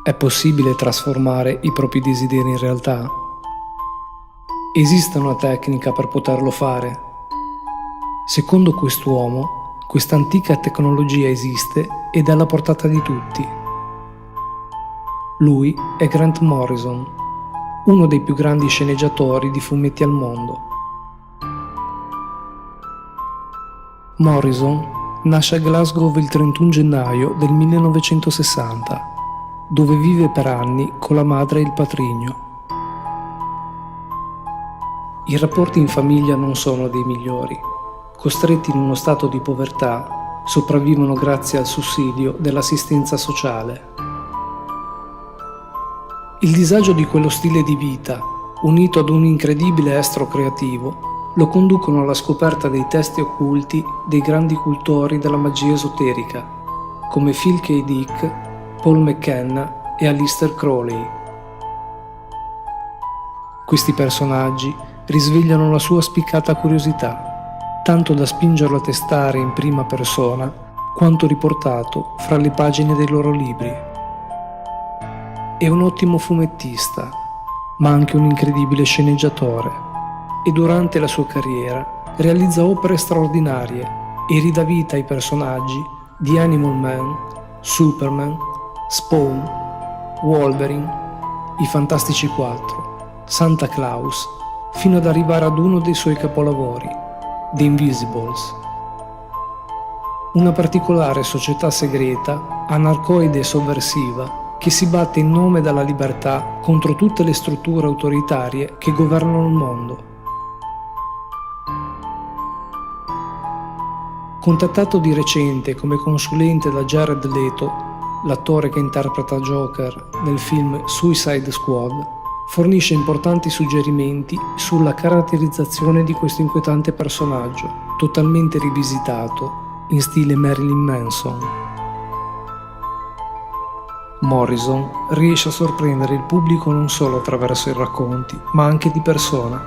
È possibile trasformare i propri desideri in realtà? Esiste una tecnica per poterlo fare? Secondo quest'uomo, questa antica tecnologia esiste ed è alla portata di tutti. Lui è Grant Morrison, uno dei più grandi sceneggiatori di fumetti al mondo. Morrison nasce a Glasgow il 31 gennaio del 1960, dove vive per anni con la madre e il patrigno. I rapporti in famiglia non sono dei migliori. Costretti in uno stato di povertà, sopravvivono grazie al sussidio dell'assistenza sociale. Il disagio di quello stile di vita, unito ad un incredibile estro creativo, lo conducono alla scoperta dei testi occulti dei grandi cultori della magia esoterica, come Phil K. Dick, Paul McKenna e Aleister Crowley. Questi personaggi risvegliano la sua spiccata curiosità, tanto da spingerlo a testare in prima persona quanto riportato fra le pagine dei loro libri. È un ottimo fumettista, ma anche un incredibile sceneggiatore, e durante la sua carriera realizza opere straordinarie e ridà vita ai personaggi di Animal Man, Superman, Spawn, Wolverine, i Fantastici 4, Santa Claus, fino ad arrivare ad uno dei suoi capolavori, The Invisibles. Una particolare società segreta, anarcoide e sovversiva, che si batte in nome della libertà contro tutte le strutture autoritarie che governano il mondo. Contattato di recente come consulente da Jared Leto, l'attore che interpreta Joker nel film Suicide Squad, fornisce importanti suggerimenti sulla caratterizzazione di questo inquietante personaggio, totalmente rivisitato in stile Marilyn Manson. Morrison riesce a sorprendere il pubblico non solo attraverso i racconti, ma anche di persona.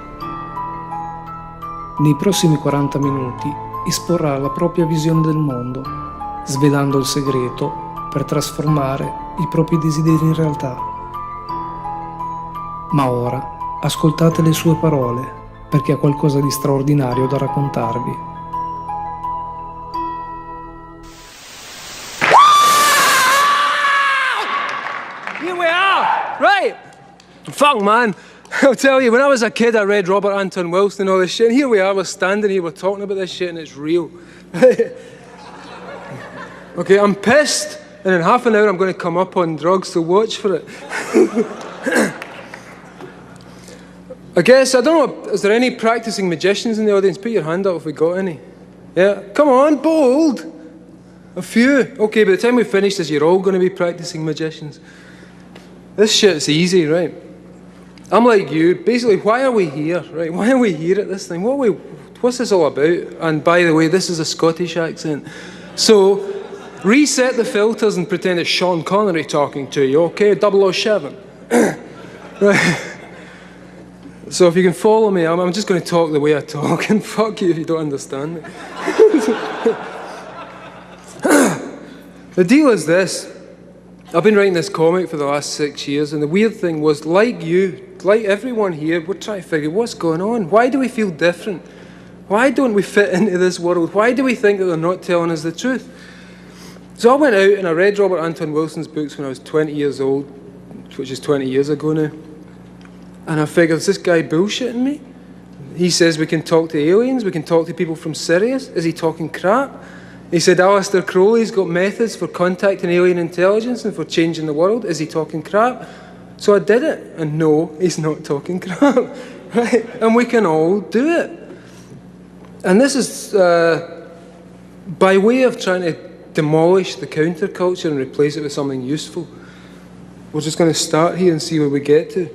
Nei prossimi 40 minuti esporrà la propria visione del mondo, svelando il segreto per trasformare i propri desideri in realtà. Ma ora ascoltate le sue parole, perché ha qualcosa di straordinario da raccontarvi. Right! Fuck, man. I'll tell you, when I was a kid, I read Robert Anton Wilson and all this shit, and here we are, we're standing here, we're talking about this shit, and it's real. Okay, I'm pissed, and in half an hour I'm going to come up on drugs, so watch for it. I guess, I don't know, is there any practicing magicians in the audience? Put your hand up if we got any. Yeah? Come on, bold! A few. Okay, by the time we finish this, you're all going to be practicing magicians. This shit's easy, right? I'm like you. Basically, why are we here, right? Why are we here at this thing? What's this all about? And by the way, this is a Scottish accent. So, reset the filters and pretend it's Sean Connery talking to you, okay? 007. Right? So if you can follow me, I'm just going to talk the way I talk, and fuck you if you don't understand me. The deal is this. I've been writing this comic for the last 6 years, and the weird thing was, like you, like everyone here, we're trying to figure what's going on. Why do we feel different? Why don't we fit into this world? Why do we think that they're not telling us the truth? So I went out and I read Robert Anton Wilson's books when I was 20 years old, which is 20 years ago now. And I figured, is this guy bullshitting me? He says we can talk to aliens, we can talk to people from Sirius. Is he talking crap? He said Aleister Crowley's got methods for contacting alien intelligence and for changing the world. Is he talking crap? So I did it. And no, he's not talking crap. Right? And we can all do it. And this is by way of trying to demolish the counterculture and replace it with something useful. We're just going to start here and see where we get to.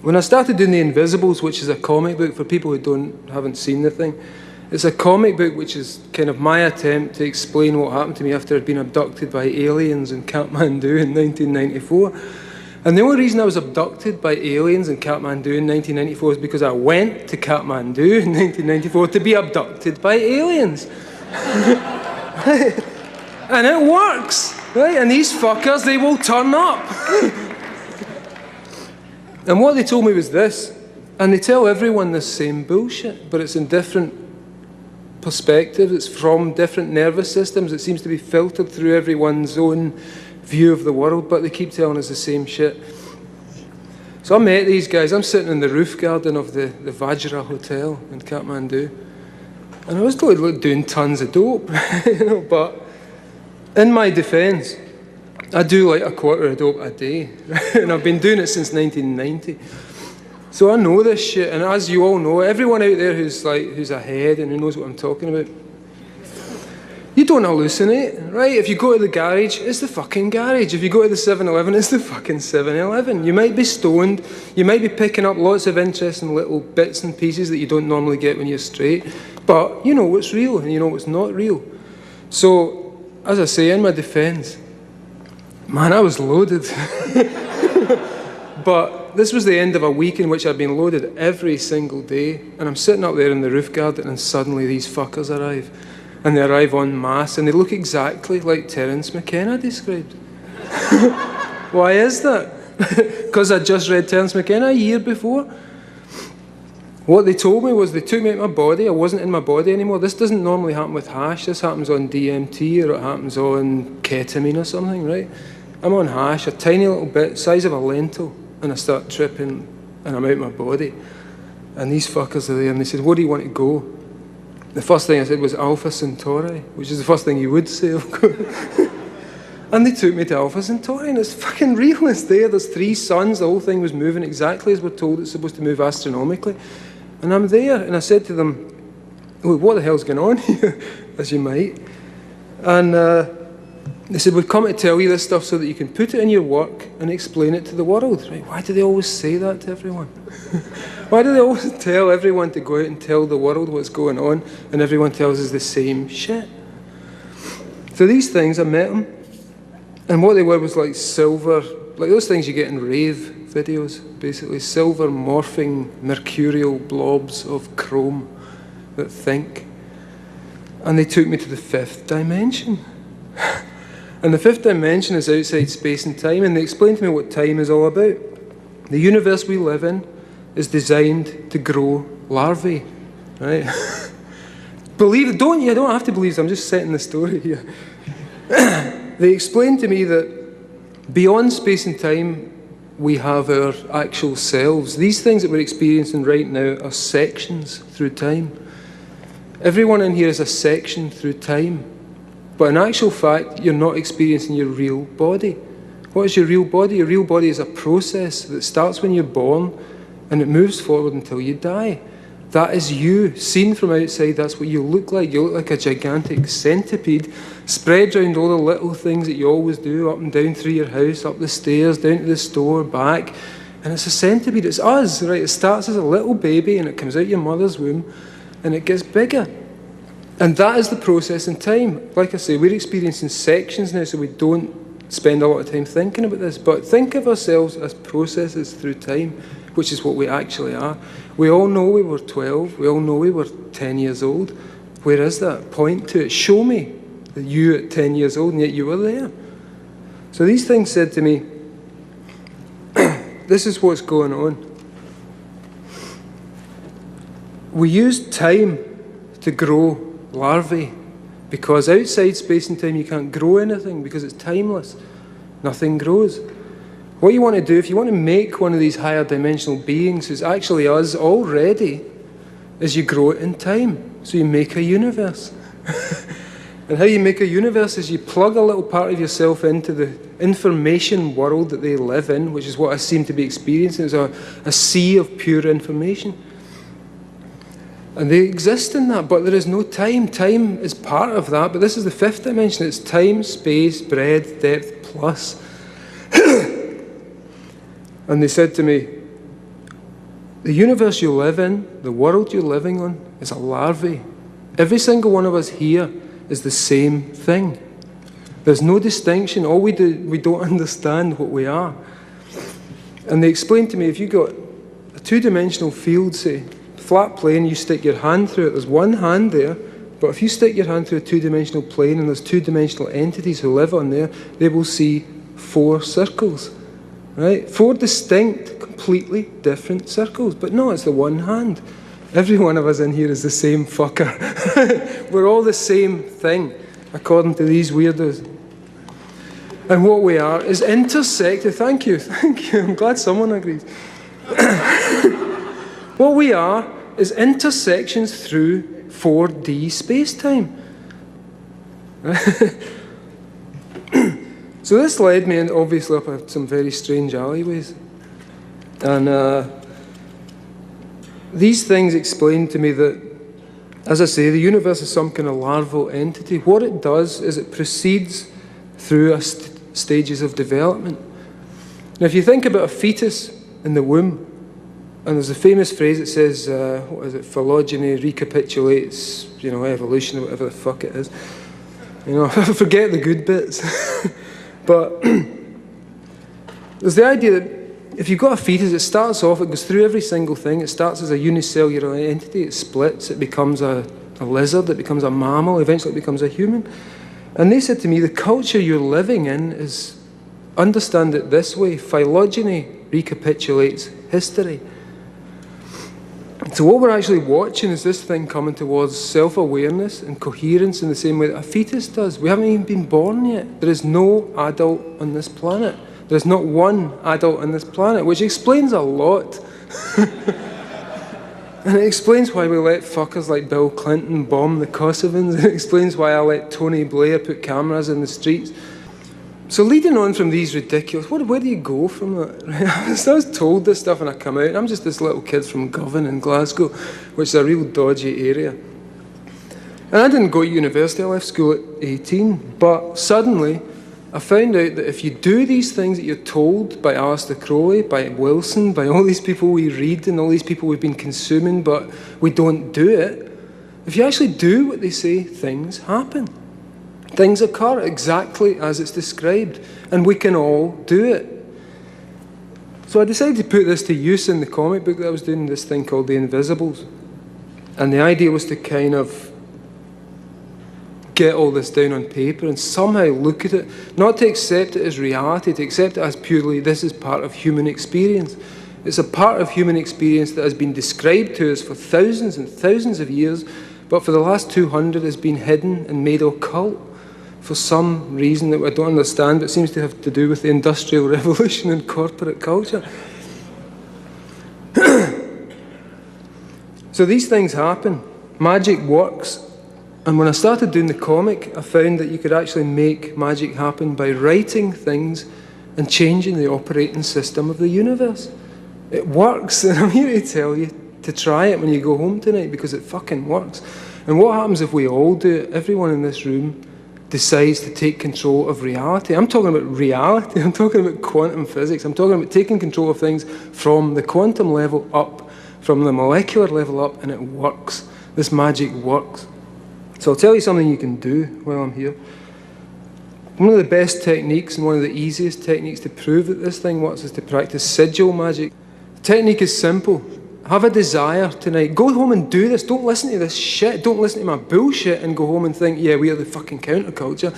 When I started doing The Invisibles, which is a comic book for people who haven't seen the thing, it's a comic book which is kind of my attempt to explain what happened to me after I'd been abducted by aliens in Kathmandu in 1994. And the only reason I was abducted by aliens in Kathmandu in 1994 is because I went to Kathmandu in 1994 to be abducted by aliens. And it works. Right, and these fuckers, they will turn up. And what they told me was this, and they tell everyone this same bullshit, but it's in different perspectives, it's from different nervous systems, it seems to be filtered through everyone's own view of the world, but they keep telling us the same shit. So I met these guys, I'm sitting in the roof garden of the Vajra Hotel in Kathmandu, and I was totally doing tons of dope, you know, but in my defence, I do like a quarter of dope a day, and I've been doing it since 1990. So I know this shit, and as you all know, everyone out there who's ahead and who knows what I'm talking about, you don't hallucinate, right? If you go to the garage, it's the fucking garage. If you go to the 7-Eleven, it's the fucking 7-Eleven. You might be stoned, you might be picking up lots of interesting little bits and pieces that you don't normally get when you're straight, but you know what's real and you know what's not real. So, as I say, in my defence, man, I was loaded. But this was the end of a week in which I'd been loaded every single day, and I'm sitting up there in the roof garden, and suddenly these fuckers arrive. And they arrive en masse, and they look exactly like Terence McKenna described. Why is that? Because I just read Terence McKenna a year before. What they told me was they took me out of my body. I wasn't in my body anymore. This doesn't normally happen with hash. This happens on DMT, or it happens on ketamine or something, right? I'm on hash, a tiny little bit, size of a lentil, and I start tripping, and I'm out of my body. And these fuckers are there, and they said, "Where do you want to go?" The first thing I said was Alpha Centauri, which is the first thing you would say, of course. And they took me to Alpha Centauri, and it's fucking real. It's there. There's 3 suns. The whole thing was moving exactly as we're told it's supposed to move astronomically. And I'm there, and I said to them, "Oh, what the hell's going on here?" As you might. And they said, "We've come to tell you this stuff so that you can put it in your work and explain it to the world." Right? Why do they always say that to everyone? Why do they always tell everyone to go out and tell the world what's going on, and everyone tells us the same shit? So these things, I met them, and what they were was like silver, like those things you get in rave videos, basically silver morphing mercurial blobs of chrome that think. And they took me to the 5th dimension. And the 5th dimension is outside space and time, and they explained to me what time is all about. The universe we live in is designed to grow larvae, right? Believe it, don't you? I don't have to believe it, I'm just setting the story here. They explained to me that beyond space and time, we have our actual selves. These things that we're experiencing right now are sections through time. Everyone in here is a section through time. But in actual fact, you're not experiencing your real body. What is your real body? Your real body is a process that starts when you're born and it moves forward until you die. That is you. Seen from outside, that's what you look like. You look like a gigantic centipede spread around all the little things that you always do, up and down through your house, up the stairs, down to the store, back. And it's a centipede. It's us, right? It starts as a little baby and it comes out your mother's womb and it gets bigger. And that is the process in time. Like I say, we're experiencing sections now, so we don't spend a lot of time thinking about this. But think of ourselves as processes through time, which is what we actually are. We all know we were 12. We all know we were 10 years old. Where is that? Point to it. Show me that you at 10 years old, and yet you were there. So these things said to me, this is what's going on. We use time to grow larvae, because outside space and time you can't grow anything because it's timeless. Nothing grows. What you want to do, if you want to make one of these higher dimensional beings who's actually us already, is you grow it in time. So you make a universe. And how you make a universe is you plug a little part of yourself into the information world that they live in, which is what I seem to be experiencing. It's a sea of pure information. And they exist in that, but there is no time. Time is part of that, but this is the 5th dimension. It's time, space, breadth, depth, plus. And they said to me, the universe you live in, the world you're living on, is a larvae. Every single one of us here is the same thing. There's no distinction. All we do, we don't understand what we are. And they explained to me, if you got a 2-dimensional field, say, flat plane, you stick your hand through it, there's one hand there, But if you stick your hand through a two-dimensional plane and there's two-dimensional entities who live on there, they will see 4 circles, right? 4 distinct, completely different circles. But no, it's the one hand. Every one of us in here is the same fucker. We're all the same thing, according to these weirdos. And what we are is intersected. Thank you. I'm glad someone agrees. What we are is intersections through 4D space-time. So this led me, obviously, up some very strange alleyways. And these things explained to me that, as I say, the universe is some kind of larval entity. What it does is it proceeds through stages of development. Now, if you think about a fetus in the womb, and there's a famous phrase that says, what is it, phylogeny recapitulates, evolution, or whatever the fuck it is. Forget the good bits. But there's the idea that if you've got a fetus, it starts off, it goes through every single thing. It starts as a unicellular entity, it splits, it becomes a lizard, it becomes a mammal, eventually it becomes a human. And they said to me, the culture you're living in is, understand it this way, phylogeny recapitulates history. So what we're actually watching is this thing coming towards self-awareness and coherence in the same way that a fetus does. We haven't even been born yet. There is no adult on this planet. There's not one adult on this planet, which explains a lot. And it explains why we let fuckers like Bill Clinton bomb the Kosovans. It explains why I let Tony Blair put cameras in the streets. So leading on from these ridiculous, where do you go from that? I was told this stuff and I come out, and I'm just this little kid from Govan in Glasgow, which is a real dodgy area. And I didn't go to university, I left school at 18, but suddenly I found out that if you do these things that you're told by Aleister Crowley, by Wilson, by all these people we read and all these people we've been consuming, but we don't do it, if you actually do what they say, things happen. Things occur exactly as it's described, and we can all do it. So I decided to put this to use in the comic book that I was doing, this thing called The Invisibles. And the idea was to kind of get all this down on paper and somehow look at it, not to accept it as reality, to accept it as purely, this is part of human experience. It's a part of human experience that has been described to us for thousands and thousands of years, but for the last 200 has been hidden and made occult for some reason that I don't understand, but it seems to have to do with the Industrial Revolution and corporate culture. So these things happen. Magic works. And when I started doing the comic, I found that you could actually make magic happen by writing things and changing the operating system of the universe. It works, and I'm here to tell you to try it when you go home tonight, because it fucking works. And what happens if we all do it? Everyone in this room decides to take control of reality. I'm talking about reality. I'm talking about quantum physics. I'm talking about taking control of things from the quantum level up, from the molecular level up, and it works. This magic works. So I'll tell you something you can do while I'm here. One of the best techniques and one of the easiest techniques to prove that this thing works is to practice sigil magic. The technique is simple. Have a desire tonight. Go home and do this. Don't listen to this shit. Don't listen to my bullshit and go home and think, yeah, we are the fucking counterculture.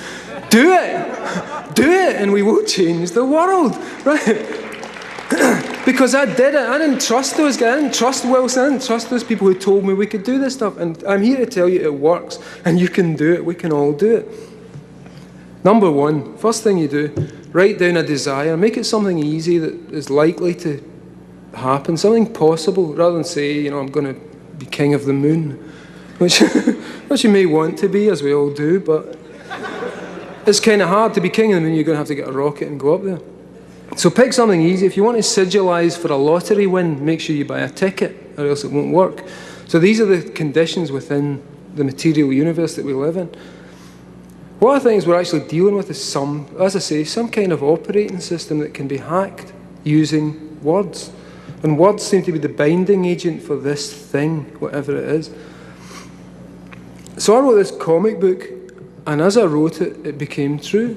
Do it. Do it, and we will change the world. Right? Because I did it. I didn't trust those guys. I didn't trust Wilson. I didn't trust those people who told me we could do this stuff. And I'm here to tell you it works. And you can do it. We can all do it. Number one, first thing you do, write down a desire. Make it something easy that is likely to happen, something possible, rather than say, I'm going to be king of the moon, which you may want to be, as we all do, but it's kind of hard to be king of the moon. You're going to have to get a rocket and go up there. So pick something easy. If you want to sigilize for a lottery win, make sure you buy a ticket, or else it won't work. So these are the conditions within the material universe that we live in. What I think is we're actually dealing with is some kind of operating system that can be hacked using words. And words seem to be the binding agent for this thing, whatever it is. So I wrote this comic book, and as I wrote it, it became true.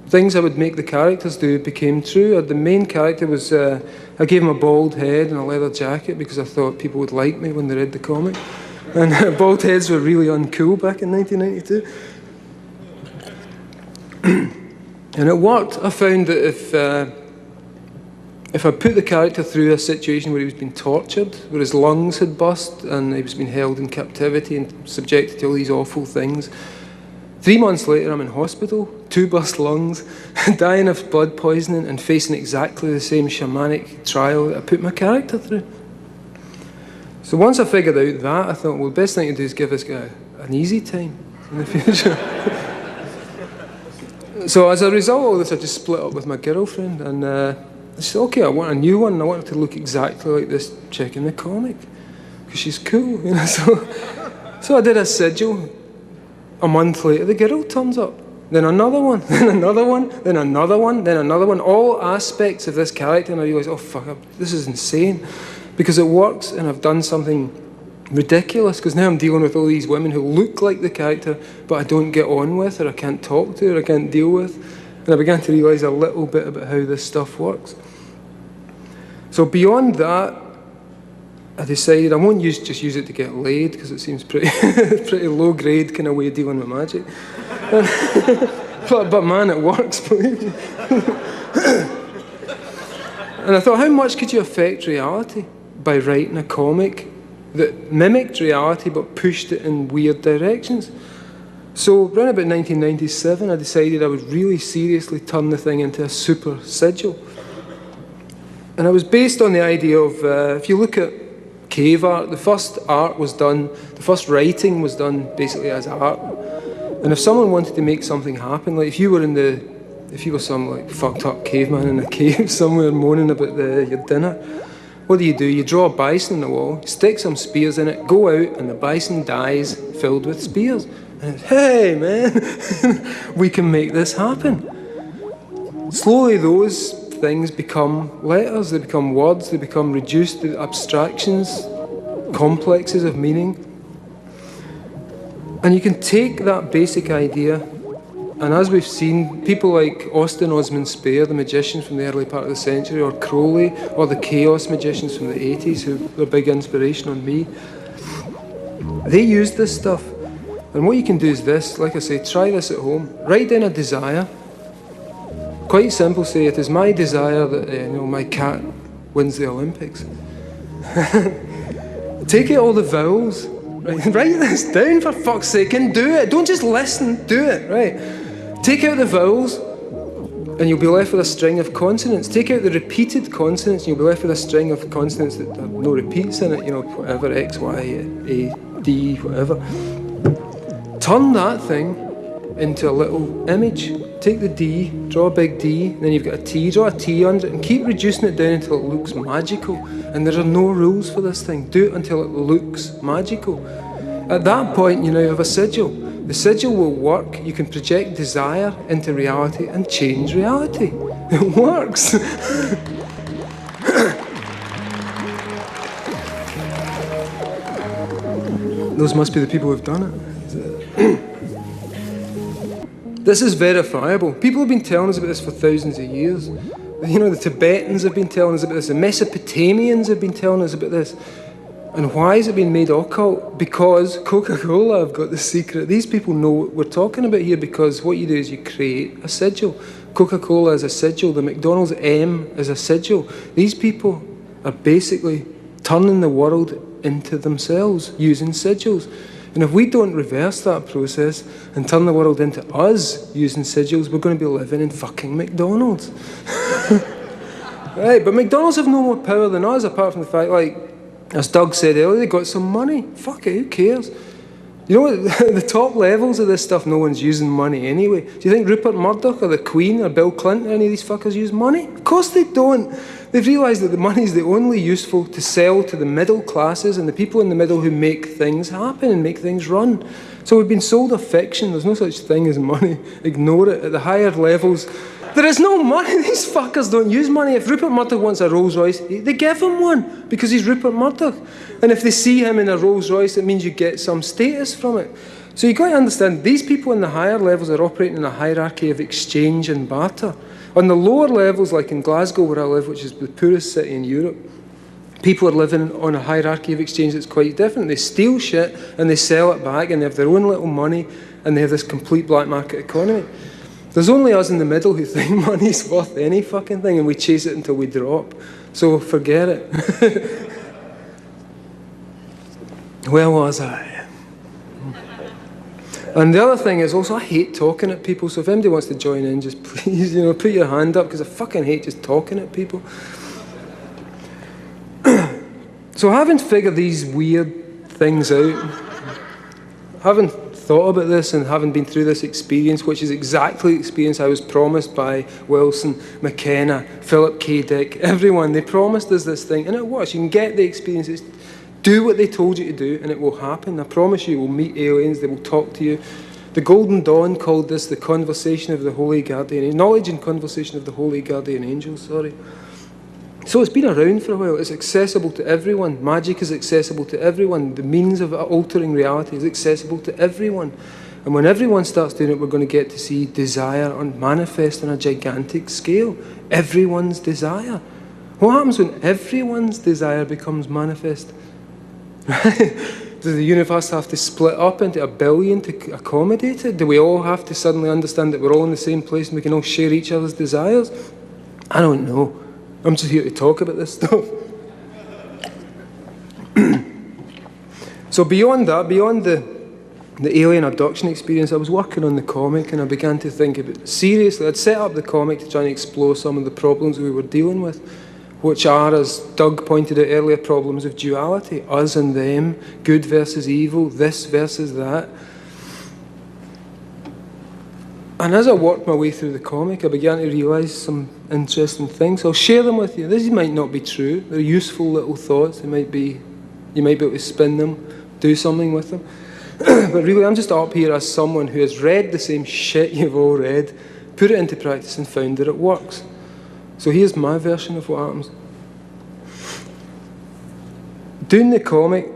Things I would make the characters do became true. The main character was, I gave him a bald head and a leather jacket because I thought people would like me when they read the comic. And bald heads were really uncool back in 1992. And it worked. I found that if I put the character through a situation where he was being tortured, where his lungs had burst and he was being held in captivity and subjected to all these awful things, 3 months later I'm in hospital, 2 burst lungs, dying of blood poisoning and facing exactly the same shamanic trial that I put my character through. So once I figured out that, I thought, well, the best thing to do is give this guy an easy time in the future. So as a result of all this, I just split up with my girlfriend, and I said, okay, I want a new one, and I want it to look exactly like this chick in the comic, because she's cool, you know. So I did a sigil. A month later, the girl turns up. Then another one, then another one, then another one, then another one. All aspects of this character, and I realised, oh fuck, this is insane, because it works, and I've done something ridiculous, because now I'm dealing with all these women who look like the character, but I don't get on with, or I can't talk to, or I can't deal with. And I began to realise a little bit about how this stuff works. So beyond that, I decided I won't just use it to get laid, because it seems pretty pretty low grade kind of way of dealing with magic. but man, it works, believe me. And I thought, how much could you affect reality by writing a comic that mimicked reality but pushed it in weird directions? So around about 1997, I decided I would really seriously turn the thing into a super sigil. And it was based on the idea of, if you look at cave art, the first writing was done basically as art. And if someone wanted to make something happen, like if you were some like fucked up caveman in a cave somewhere moaning about your dinner, what do? You draw a bison on the wall, stick some spears in it, go out, and the bison dies filled with spears. And it's, hey man, we can make this happen. Slowly those things become letters, they become words, they become reduced to abstractions, complexes of meaning. And you can take that basic idea, and as we've seen, people like Austin Osman Spare, the magician from the early part of the century, or Crowley, or the Chaos magicians from the 80s, who were a big inspiration on me, they used this stuff. And what you can do is this, like I say, try this at home. Write down a desire. Quite simple, say, it is my desire that my cat wins the Olympics. Take out all the vowels. Right? Write this down, for fuck's sake, and do it. Don't just listen, do it, right? Take out the vowels, and you'll be left with a string of consonants. Take out the repeated consonants, and you'll be left with a string of consonants that have no repeats in it, whatever, X, Y, A, D, whatever. Turn that thing into a little image. Take the D, draw a big D, then you've got a T, draw a T under it, and keep reducing it down until it looks magical. And there are no rules for this thing. Do it until it looks magical. At that point, you now have a sigil. The sigil will work. You can project desire into reality and change reality. It works. Those must be the people who've done it. This is verifiable. People have been telling us about this for thousands of years. The Tibetans have been telling us about this. The Mesopotamians have been telling us about this. And why has it been made occult? Because Coca-Cola have got the secret. These people know what we're talking about here, because what you do is you create a sigil. Coca-Cola is a sigil. The McDonald's M is a sigil. These people are basically turning the world into themselves using sigils. And if we don't reverse that process and turn the world into us using sigils, we're going to be living in fucking McDonald's. Right, but McDonald's have no more power than us, apart from the fact, like, as Doug said earlier, they got some money. Fuck it, who cares? You know what, the top levels of this stuff, no one's using money anyway. Do you think Rupert Murdoch or the Queen or Bill Clinton, any of these fuckers use money? Of course they don't. They've realised that the money is the only useful to sell to the middle classes and the people in the middle who make things happen and make things run. So we've been sold a fiction. There's no such thing as money. Ignore it. At the higher levels, there is no money. These fuckers don't use money. If Rupert Murdoch wants a Rolls Royce, they give him one because he's Rupert Murdoch. And if they see him in a Rolls Royce, it means you get some status from it. So you've got to understand, these people in the higher levels are operating in a hierarchy of exchange and barter. On the lower levels, like in Glasgow where I live, which is the poorest city in Europe, People are living on a hierarchy of exchange that's quite different. They steal shit and they sell it back, and they have their own little money, and they have this complete black market economy. There's only us in the middle who think money's worth any fucking thing, and we chase it until we drop. So forget it. Where was I? And the other thing is also, I hate talking at people, so if anybody wants to join in, just please, put your hand up, because I fucking hate just talking at people. So having figured these weird things out, having thought about this and having been through this experience, which is exactly the experience I was promised by Wilson, McKenna, Philip K. Dick, everyone, they promised us this thing, and it works. You can get the experiences, do what they told you to do, and it will happen. I promise you will meet aliens, they will talk to you. The Golden Dawn called this the conversation of the Holy Guardian, knowledge and conversation of the Holy Guardian Angel, sorry. So it's been around for a while. It's accessible to everyone. Magic is accessible to everyone. The means of altering reality is accessible to everyone. And when everyone starts doing it, we're going to get to see desire manifest on a gigantic scale. Everyone's desire. What happens when everyone's desire becomes manifest? Does the universe have to split up into a billion to accommodate it? Do we all have to suddenly understand that we're all in the same place and we can all share each other's desires? I don't know. I'm just here to talk about this stuff. So beyond that, beyond the alien abduction experience, I was working on the comic, and I began to think about, seriously, I'd set up the comic to try and explore some of the problems we were dealing with, which are, as Doug pointed out earlier, problems of duality, us and them, good versus evil, this versus that. And as I worked my way through the comic, I began to realise some interesting things. I'll share them with you. These might not be true. They're useful little thoughts. You might be able to spin them, do something with them. But really, I'm just up here as someone who has read the same shit you've all read, put it into practice and found that it works. So here's my version of what happens. Doing the comic,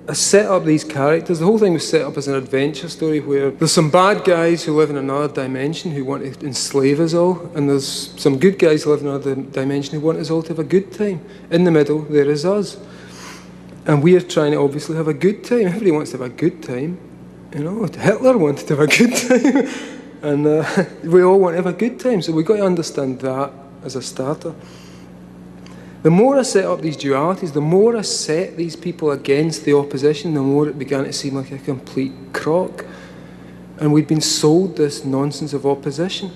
I set up these characters. The whole thing was set up as an adventure story where there's some bad guys who live in another dimension who want to enslave us all, and there's some good guys who live in another dimension who want us all to have a good time. In the middle, there is us. And we are trying to obviously have a good time. Everybody wants to have a good time. Hitler wanted to have a good time. And we all want to have a good time. So we've got to understand that as a starter. The more I set up these dualities, the more I set these people against the opposition, the more it began to seem like a complete crock. And we'd been sold this nonsense of opposition.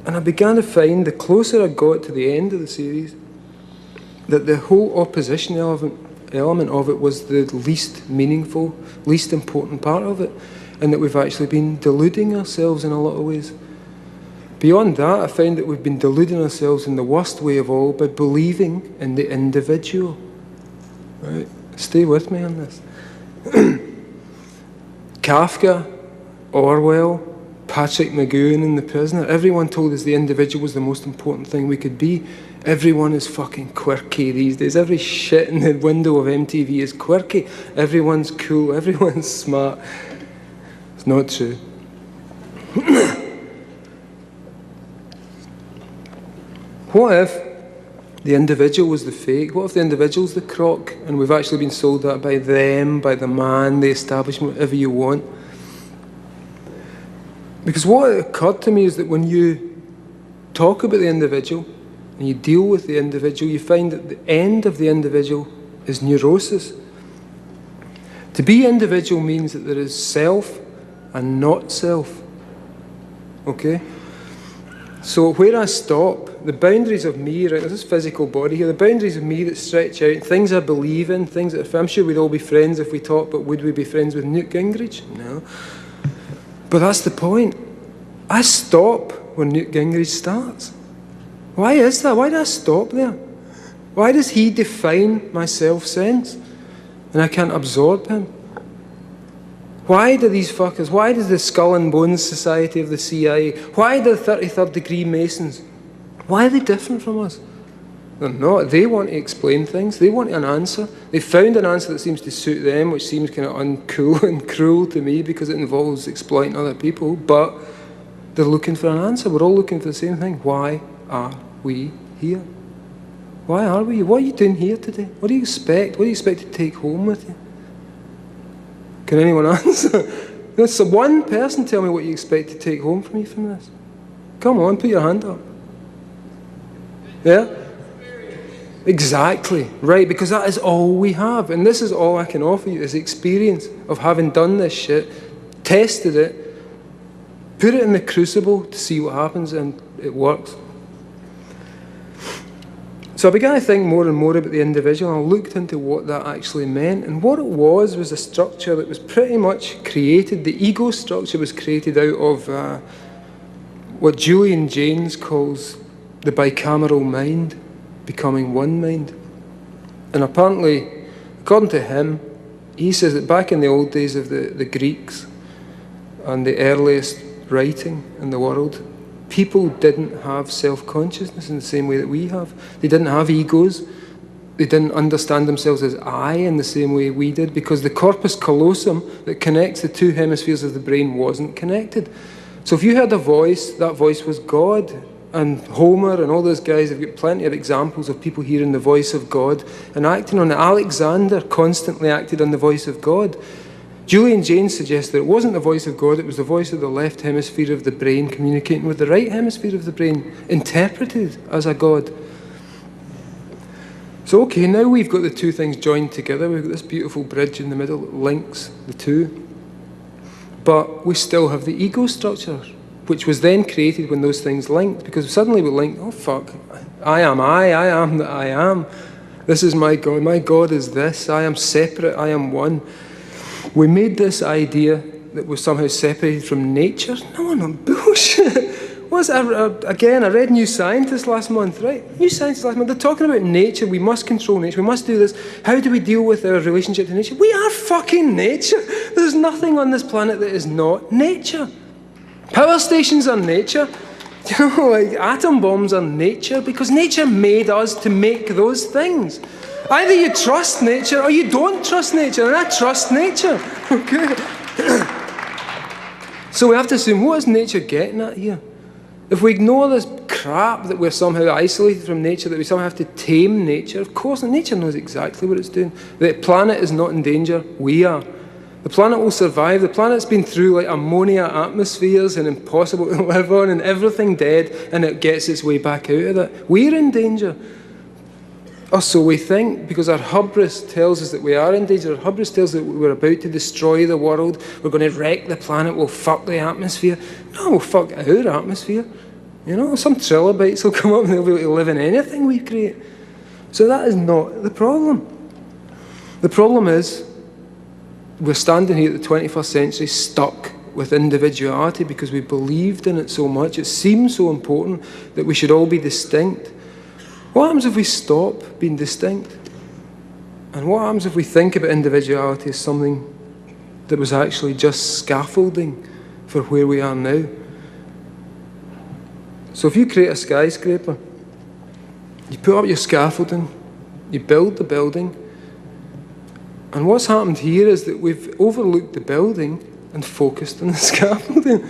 And I began to find, the closer I got to the end of the series, that the whole opposition element of it was the least meaningful, least important part of it, and that we've actually been deluding ourselves in a lot of ways. Beyond that, I found that we've been deluding ourselves in the worst way of all by believing in the individual. Right? Stay with me on this. Kafka, Orwell, Patrick McGowan in The Prisoner, everyone told us the individual was the most important thing we could be. Everyone is fucking quirky these days. Every shit in the window of MTV is quirky. Everyone's cool. Everyone's smart. It's not true. What if the individual was the fake? What if the individual's the crock and we've actually been sold that by them, by the man, the establishment, whatever you want? Because what occurred to me is that when you talk about the individual and you deal with the individual, you find that the end of the individual is neurosis. To be individual means that there is self and not self. Okay? So where I stop, the boundaries of me, right, there's this physical body here, the boundaries of me that stretch out, things I believe in, things that I'm sure we'd all be friends if we talked, but would we be friends with Newt Gingrich? No. But that's the point. I stop when Newt Gingrich starts. Why is that? Why do I stop there? Why does he define my self-sense and I can't absorb him? Why do these fuckers, why does the Skull and Bones Society of the CIA, why do the 33rd degree Masons, why are they different from us? They're not. They want to explain things. They want an answer. They found an answer that seems to suit them, which seems kind of uncool and cruel to me because it involves exploiting other people, but they're looking for an answer. We're all looking for the same thing. Why are we here? Why are we? What are you doing here today? What do you expect? What do you expect to take home with you? Can anyone answer? There's one person tell me what you expect to take home from you from this. Come on, put your hand up. Yeah? Exactly. Right, because that is all we have. And this is all I can offer you, is experience of having done this shit, tested it, put it in the crucible to see what happens, and it works. So I began to think more and more about the individual, and I looked into what that actually meant. And what it was a structure that was pretty much created, the ego structure was created out of what Julian Jaynes calls the bicameral mind, becoming one mind. And apparently, according to him, he says that back in the old days of the Greeks and the earliest writing in the world, people didn't have self-consciousness in the same way that we have. They didn't have egos. They didn't understand themselves as I in the same way we did, because the corpus callosum that connects the two hemispheres of the brain wasn't connected. So if you heard a voice, that voice was God. And Homer and all those guys have got plenty of examples of people hearing the voice of God and acting on it. Alexander constantly acted on the voice of God. Julian Jaynes suggests that it wasn't the voice of God, it was the voice of the left hemisphere of the brain communicating with the right hemisphere of the brain, interpreted as a God. So okay, now we've got the two things joined together. We've got this beautiful bridge in the middle that links the two. But we still have the ego structure, which was then created when those things linked, because suddenly we linked, oh fuck, I am that I am. This is my God is this, I am separate, I am one. We made this idea that was somehow separated from nature. No, bullshit. Again, I read New Scientist last month, right? New Scientist last month, they're talking about nature, we must control nature, we must do this. How do we deal with our relationship to nature? We are fucking nature. There's nothing on this planet that is not nature. Power stations are nature. You know, like atom bombs are nature, because nature made us to make those things. Either you trust nature or you don't trust nature, and I trust nature. Okay. So we have to assume, what is nature getting at here? If we ignore this crap that we're somehow isolated from nature, that we somehow have to tame nature, of course, nature knows exactly what it's doing. The planet is not in danger, we are. The planet will survive. The planet's been through like ammonia atmospheres and impossible to live on and everything dead, and it gets its way back out of it. We're in danger. Or so we think, because our hubris tells us that we are in danger. Our hubris tells us that we're about to destroy the world. We're going to wreck the planet. We'll fuck the atmosphere. No, we'll fuck our atmosphere. You know, some trilobites will come up and they'll be able to live in anything we create. So that is not the problem. The problem is we're standing here at the 21st century stuck with individuality because we believed in it so much. It seemed so important that we should all be distinct. What happens if we stop being distinct? And what happens if we think about individuality as something that was actually just scaffolding for where we are now? So if you create a skyscraper, you put up your scaffolding, you build the building, and what's happened here is that we've overlooked the building and focused on the scaffolding.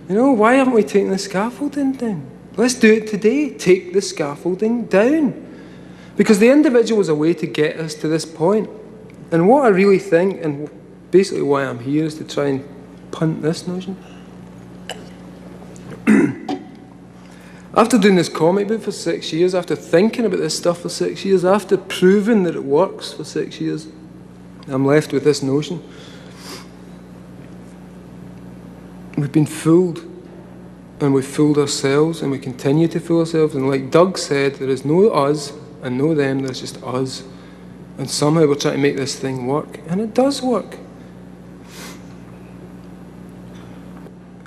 You know, why haven't we taken the scaffolding down? Let's do it today. Take the scaffolding down. Because the individual was a way to get us to this point. And what I really think, and basically why I'm here, is to try and punt this notion. After doing this comic book for 6 years, after thinking about this stuff for 6 years, after proving that it works for 6 years, I'm left with this notion. We've been fooled. And we've fooled ourselves, and we continue to fool ourselves. And like Doug said, there is no us and no them, there's just us. And somehow we're trying to make this thing work. And it does work.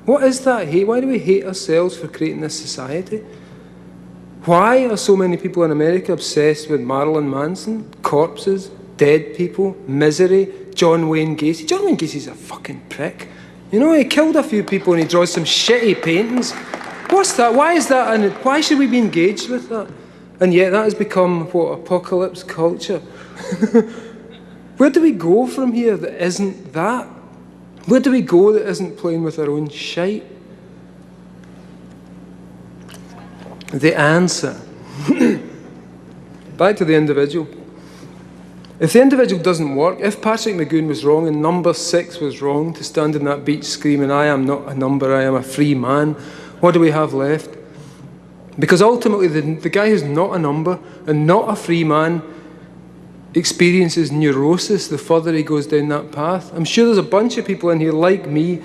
What is that hate? Why do we hate ourselves for creating this society? Why are so many people in America obsessed with Marilyn Manson, corpses, dead people, misery, John Wayne Gacy? John Wayne Gacy's a fucking prick. You know, he killed a few people and he draws some shitty paintings. What's that? Why is that? And why should we be engaged with that? And yet that has become, what, apocalypse culture. Where do we go from here that isn't that? Where do we go that isn't playing with our own shite? The answer back to the individual. If the individual doesn't work, if Patrick McGoon was wrong and number 6 was wrong, to stand on that beach screaming, I am not a number, I am a free man, what do we have left? Because ultimately the guy who's not a number and not a free man experiences neurosis the further he goes down that path. I'm sure there's a bunch of people in here like me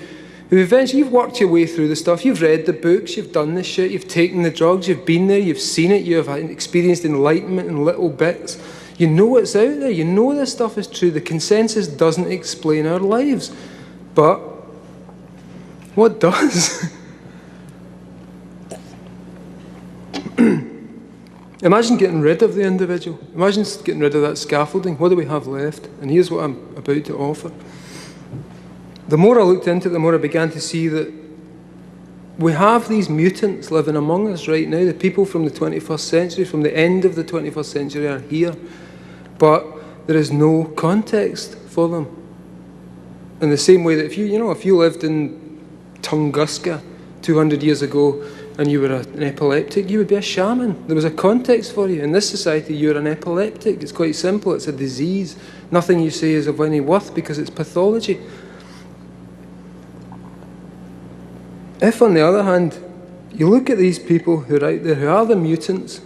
who eventually, you've worked your way through the stuff, you've read the books, you've done this shit, you've taken the drugs, you've been there, you've seen it, you've experienced enlightenment in little bits. You know it's out there, you know this stuff is true. The consensus doesn't explain our lives. But what does? Imagine getting rid of the individual. Imagine getting rid of that scaffolding. What do we have left? And here's what I'm about to offer. The more I looked into it, the more I began to see that we have these mutants living among us right now. The people from the 21st century, from the end of the 21st century, are here. But there is no context for them. In the same way that if you lived in Tunguska 200 years ago and you were an epileptic, you would be a shaman. There was a context for you. In this society, you're an epileptic. It's quite simple. It's a disease. Nothing you say is of any worth because it's pathology. If, on the other hand, you look at these people who are out there, who are the mutants,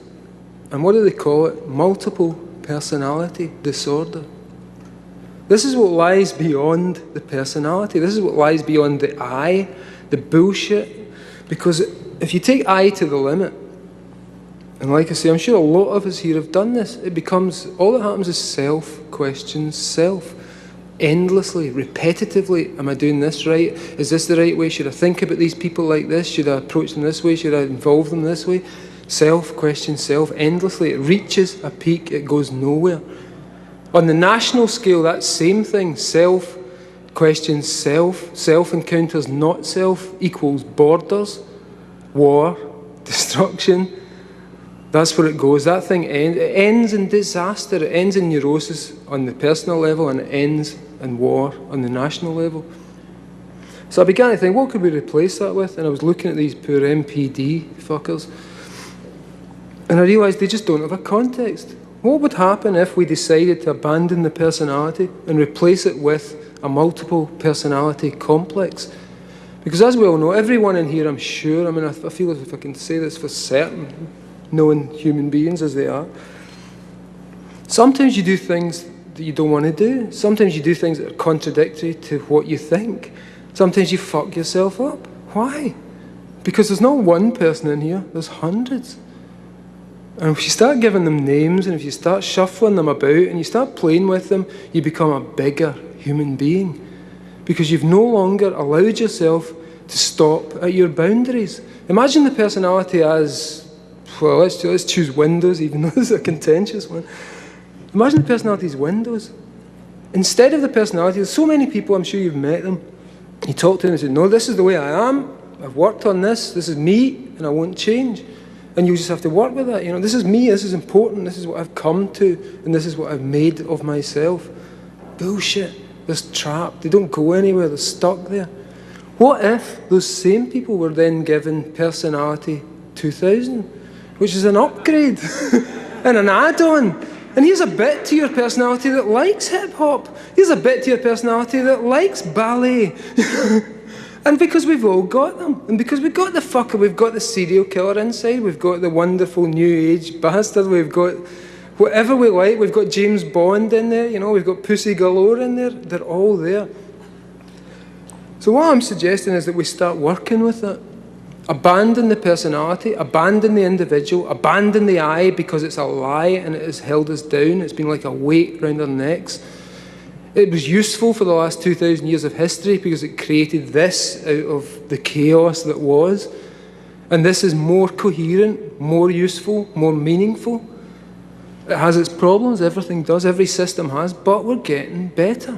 and what do they call it? Multiple personality disorder. This is what lies beyond the personality. This is what lies beyond the I, the bullshit. Because if you take I to the limit, and like I say, I'm sure a lot of us here have done this, it becomes, all that happens is self questions self. Endlessly, repetitively, am I doing this right? Is this the right way? Should I think about these people like this? Should I approach them this way? Should I involve them this way? Self questions self endlessly. It reaches a peak, it goes nowhere. On the national scale, that same thing, self questions self, self encounters not self, equals borders, war, destruction. That's where it goes. That thing ends. It ends in disaster. It ends in neurosis on the personal level, and it ends in war on the national level. So I began to think, what could we replace that with? And I was looking at these poor MPD fuckers, and I realised they just don't have a context. What would happen if we decided to abandon the personality and replace it with a multiple personality complex? Because as we all know, everyone in here, I'm sure, I feel as if I can say this for certain, knowing human beings as they are, sometimes you do things that you don't want to do. Sometimes you do things that are contradictory to what you think. Sometimes you fuck yourself up. Why? Because there's not one person in here, there's hundreds. And if you start giving them names, and if you start shuffling them about, and you start playing with them, you become a bigger human being. Because you've no longer allowed yourself to stop at your boundaries. Imagine the personality as, well, let's choose Windows, even though this is a contentious one. Imagine the personality as Windows. Instead of the personality, there's so many people, I'm sure you've met them, you talk to them and say, no, this is the way I am, I've worked on this is me, and I won't change. And you just have to work with that. This is me, this is important, this is what I've come to, and this is what I've made of myself. Bullshit. They're trapped, they don't go anywhere, they're stuck there. What if those same people were then given personality 2000, which is an upgrade and an add-on? And here's a bit to your personality that likes hip-hop. Here's a bit to your personality that likes ballet. And because we've all got them, and because we've got the fucker, we've got the serial killer inside, we've got the wonderful new age bastard, we've got whatever we like, we've got James Bond in there, we've got Pussy Galore in there, they're all there. So what I'm suggesting is that we start working with it. Abandon the personality, abandon the individual, abandon the I, because it's a lie and it has held us down. It's been like a weight around our necks. It was useful for the last 2,000 years of history because it created this out of the chaos that was. And this is more coherent, more useful, more meaningful. It has its problems, everything does, every system has, but we're getting better.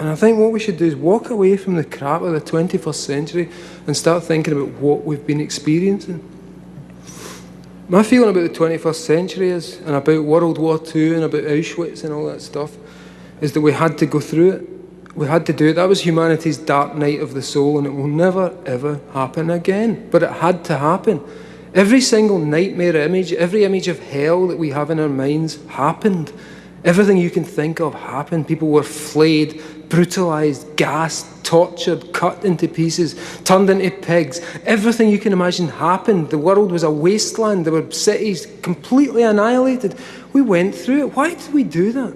And I think what we should do is walk away from the crap of the 21st century and start thinking about what we've been experiencing. My feeling about the 21st century is, and about World War II and about Auschwitz and all that stuff, is that we had to go through it. We had to do it. That was humanity's dark night of the soul, and it will never, ever happen again. But it had to happen. Every single nightmare image, every image of hell that we have in our minds happened. Everything you can think of happened. People were flayed, brutalized, gassed, tortured, cut into pieces, turned into pigs. Everything you can imagine happened. The world was a wasteland. There were cities completely annihilated. We went through it. Why did we do that?